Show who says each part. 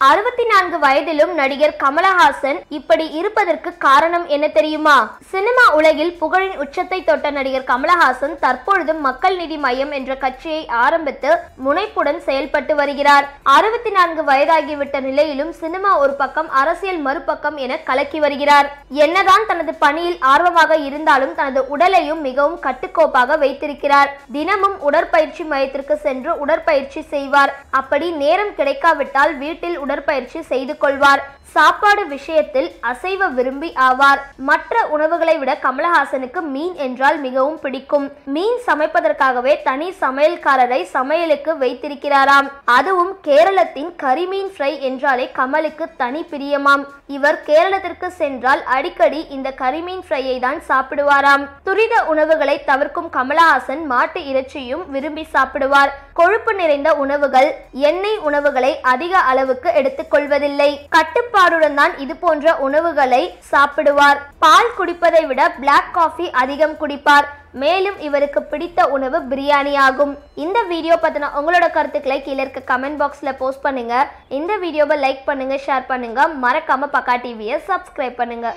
Speaker 1: 64 வயதிலும் நடிகர் கமலஹாசன் இப்படி இருப்பதற்கு காரணம் என்ன தெரியுமா? சினிமா உலகில் புகழின் உச்சத்தை தொட்ட நடிகர் கமலஹாசன் தற்பொழுது மக்கள் நீதி மையம் என்ற கட்சியை ஆரம்பித்து முனைப்புடன் செயல்பட்டு வருகிறார். 64 வயதாகிவிட்ட நிலையிலும் சினிமா ஒரு பக்கம், அரசியல் மறுபக்கம் என கலக்கி வருகிறார். என்னதான் தனது பணியில் ஆர்வமாக இருந்தாலும் தனது உடலையும் மிகவும் கட்டுக்கோப்பாக வைத்திருக்கிறார். தினமும் உடற்பயிற்சி மையத்திற்கு சென்று உடற்பயிற்சி செய்வார். அப்படி நேரம் கிடைக்காவிட்டால் வீட்டில் உடற்பயிற்சி செய்து கொள்வார். சாப்பாடு விஷயத்தில் அசைவ விரும்பி ஆவார். மற்ற உணவுகளை விட கமலஹாசனுக்கு மீன் என்றால் மிகவும் பிடிக்கும். மீன் சமைப்பதற்காகவே தனி சமையல்காரரை சமையலுக்கு வைத்திருக்கிறாராம். அதுவும் கேரளத்தின் கரிமீன் ஃப்ரை என்றாலே கமலுக்கு தனி பிரியமாம். இவர் கேரளத்திற்கு சென்றால் அடிக்கடி இந்த கரிமீன் ஃப்ரையை தான் சாப்பிடுவாராம். துரித உணவுகளை தவிர்க்கும் கமலஹாசன் மாட்டு இறைச்சியும் விரும்பி சாப்பிடுவார். கொழுப்பு நிறைந்த உணவுகள், எண்ணெய் உணவுகளை அதிக அளவுக்கு எடுத்துக் கொள்வதில்லை. கட்டுப்பாடுடன் தான் இது போன்ற உணவுகளை சாப்பிடுவார். பால் குடிப்பதை விட பிளாக் காஃபி அதிகம் குடிப்பார். மேலும் இவருக்கு பிடித்த உணவு பிரியாணி ஆகும். இந்த வீடியோ பத்தின உங்களோட கருத்துக்களை கீழே இருக்க கமெண்ட் பாக்ஸ்ல போஸ்ட் பண்ணுங்க. இந்த வீடியோவை லைக் பண்ணுங்க, ஷேர் பண்ணுங்க. மறக்காம பக்கா டிவியை சப்ஸ்கிரைப் பண்ணுங்க.